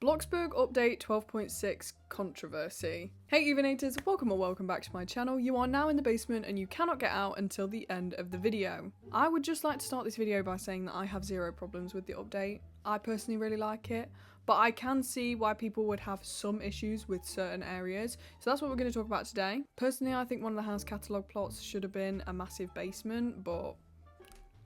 Bloxburg update 12.6 controversy. Hey evanators, welcome or welcome back to my channel. You are now in the basement and you cannot get out until the end of the video. I would just like to start this video by saying that I have zero problems with the update. I personally really like it, but I can see why people would have some issues with certain areas. So that's what we're going to talk about today. Personally, I think one of the house catalogue plots should have been a massive basement, but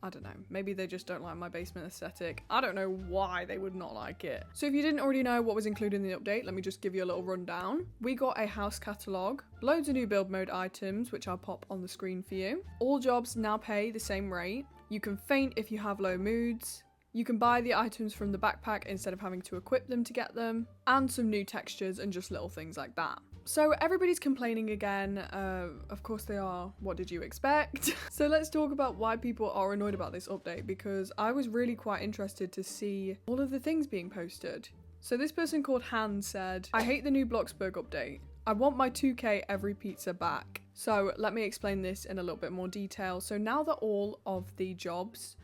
I don't know, maybe they just don't like my basement aesthetic. I don't know why they would not like it. So if you didn't already know what was included in the update, let me just give you a little rundown. We got a house catalogue, loads of new build mode items, which I'll pop on the screen for you. All jobs now pay the same rate. You can faint if you have low moods. You can buy the items from the backpack instead of having to equip them to get them. And some new textures and just little things like that. So everybody's complaining again, of course they are, what did you expect? So let's talk about why people are annoyed about this update, because I was really quite interested to see all of the things being posted. So this person called Han said, I hate the new Bloxburg update. I want my 2k every pizza back. So let me explain this in a little bit more detail. So now that all of the jobs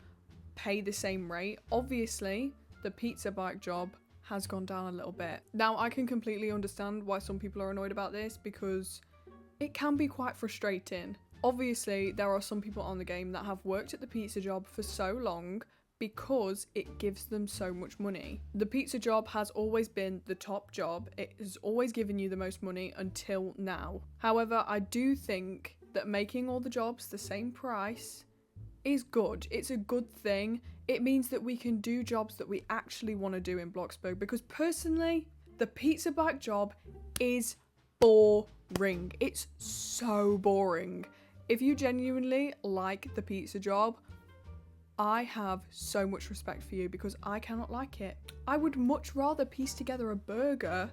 pay the same rate, obviously the pizza bike job has gone down a little bit. Now I can completely understand why some people are annoyed about this, because it can be quite frustrating. Obviously there are some people on the game that have worked at the pizza job for so long because it gives them so much money. The pizza job has always been the top job. It has always given you the most money until now. However, I do think that making all the jobs the same price is good. It's a good thing. It means that we can do jobs that we actually want to do in Bloxburg, because personally the pizza bike job is boring. It's so boring. If you genuinely like the pizza job, I have so much respect for you, because I cannot like it. I would much rather piece together a burger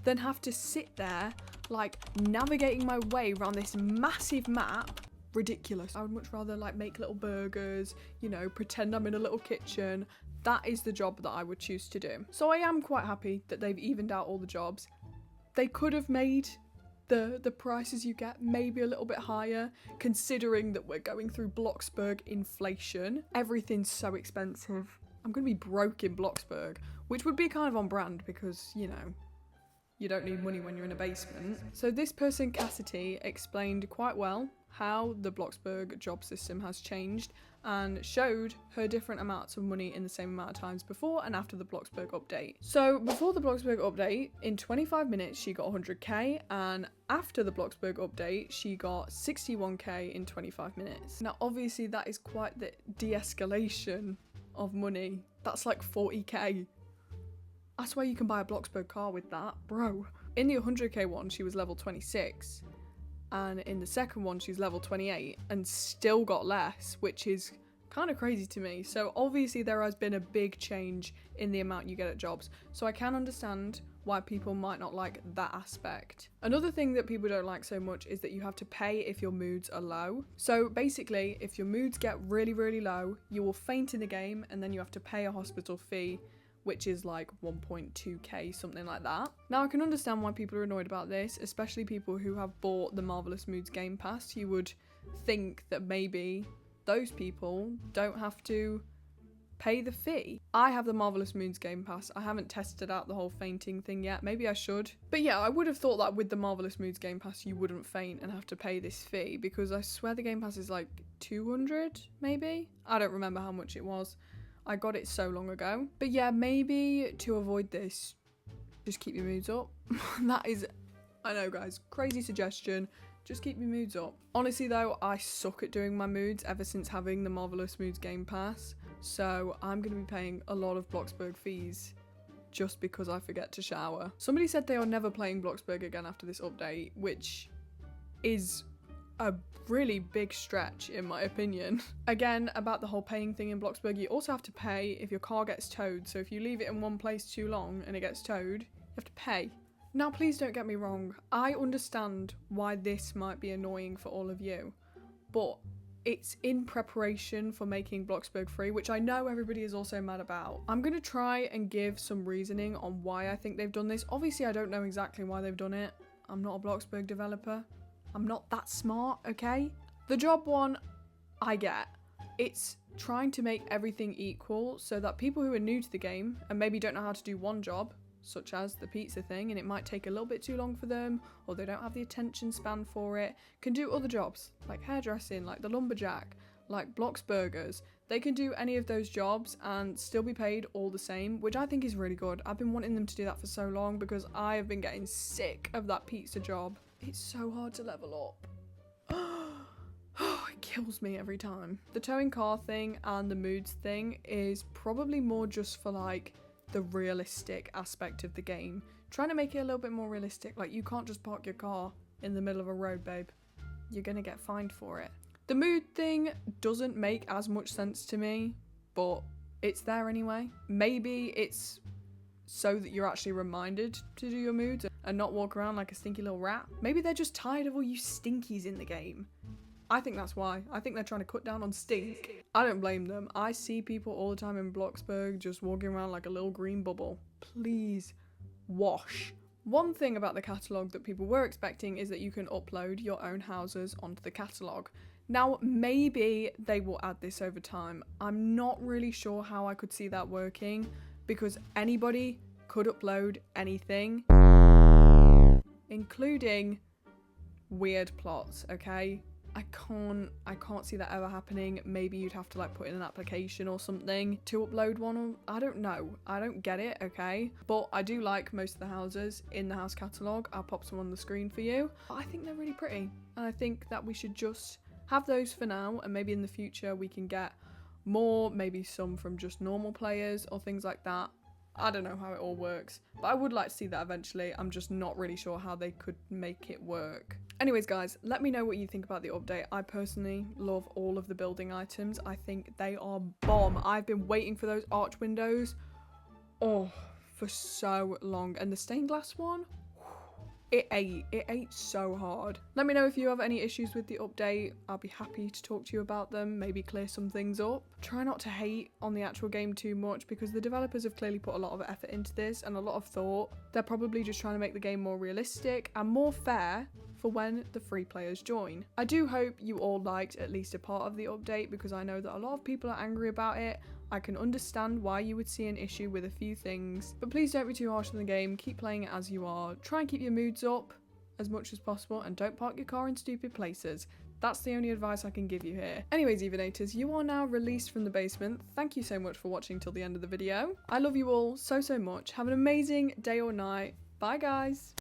than have to sit there like navigating my way around this massive map. Ridiculous. I would much rather like make little burgers, you know, pretend I'm in a little kitchen. That is the job that I would choose to do. So I am quite happy that they've evened out all the jobs. They could have made the prices you get maybe a little bit higher, considering that we're going through Bloxburg inflation. Everything's so expensive. I'm gonna be broke in Bloxburg, which would be kind of on brand because, you know, you don't need money when you're in a basement. So this person, Cassidy, explained quite well how the Bloxburg job system has changed and showed her different amounts of money in the same amount of times before and after the Bloxburg update. So before the Bloxburg update, in 25 minutes she got 100k, and after the Bloxburg update she got 61k in 25 minutes. Now obviously that is quite the de-escalation of money. That's like 40k. I swear you can buy a Bloxburg car with that, bro. In the 100k one, she was level 26. And in the second one, she's level 28 and still got less, which is kind of crazy to me. So obviously there has been a big change in the amount you get at jobs. So I can understand why people might not like that aspect. Another thing that people don't like so much is that you have to pay if your moods are low. So basically, if your moods get really, really low, you will faint in the game and then you have to pay a hospital fee, which is like 1.2k, something like that. Now I can understand why people are annoyed about this, especially people who have bought the Marvelous Moods Game Pass. You would think that maybe those people don't have to pay the fee. I have the Marvelous Moods Game Pass. I haven't tested out the whole fainting thing yet. Maybe I should. But yeah, I would have thought that with the Marvelous Moods Game Pass you wouldn't faint and have to pay this fee, because I swear the Game Pass is like 200 maybe? I don't remember how much it was. I got it so long ago. But yeah, maybe to avoid this, just keep your moods up. That is, I know guys, crazy suggestion. Just keep your moods up. Honestly though, I suck at doing my moods ever since having the Marvelous Moods Game Pass. So I'm going to be paying a lot of Bloxburg fees just because I forget to shower. Somebody said they are never playing Bloxburg again after this update, which is a really big stretch in my opinion. Again, about the whole paying thing in Bloxburg, you also have to pay if your car gets towed. So if you leave it in one place too long and it gets towed, you have to pay. Now please don't get me wrong, I understand why this might be annoying for all of you, but it's in preparation for making Bloxburg free, which I know everybody is also mad about. I'm going to try and give some reasoning on why I think they've done this. Obviously I don't know exactly why they've done it. I'm not a Bloxburg developer. I'm not that smart, okay? The job one, I get. It's trying to make everything equal so that people who are new to the game and maybe don't know how to do one job such as the pizza thing, and it might take a little bit too long for them, or they don't have the attention span for it, can do other jobs, like hairdressing, like the lumberjack, like Bloxburgers. They can do any of those jobs and still be paid all the same, which I think is really good. I've been wanting them to do that for so long because I have been getting sick of that pizza job. It's so hard to level up. It kills me every time. The towing car thing and the moods thing is probably more just for like the realistic aspect of the game. Trying to make it a little bit more realistic. Like, you can't just park your car in the middle of a road, babe. You're gonna get fined for it. The mood thing doesn't make as much sense to me, but it's there anyway. Maybe it's so that you're actually reminded to do your moods and not walk around like a stinky little rat. Maybe they're just tired of all you stinkies in the game. I think that's why. I think they're trying to cut down on stink. I don't blame them. I see people all the time in Bloxburg just walking around like a little green bubble. Please, wash. One thing about the catalogue that people were expecting is that you can upload your own houses onto the catalogue. Now, maybe they will add this over time. I'm not really sure how I could see that working, because anybody could upload anything, including weird plots, okay? I can't see that ever happening. Maybe you'd have to like put in an application or something to upload one, or I don't know. I don't get it, okay? But I do like most of the houses in the house catalogue. I'll pop some on the screen for you. I think they're really pretty, and I think that we should just have those for now, and maybe in the future we can get more, maybe some from just normal players or things like that. I don't know how it all works, but I would like to see that eventually. I'm just not really sure how they could make it work. Anyways, guys, let me know what you think about the update. I personally love all of the building items. I think they are bomb. I've been waiting for those arch windows, for so long. And the stained glass one, it ate so hard. Let me know if you have any issues with the update. I'll be happy to talk to you about them, maybe clear some things up. Try not to hate on the actual game too much, because the developers have clearly put a lot of effort into this and a lot of thought. They're probably just trying to make the game more realistic and more fair for when the free players join. I do hope you all liked at least a part of the update, because I know that a lot of people are angry about it. I can understand why you would see an issue with a few things, but please don't be too harsh on the game. Keep playing it as you are. Try and keep your moods up as much as possible, and don't park your car in stupid places. That's the only advice I can give you here. Anyways, evanators, you are now released from the basement. Thank you so much for watching till the end of the video. I love you all so much. Have an amazing day or night. Bye, guys.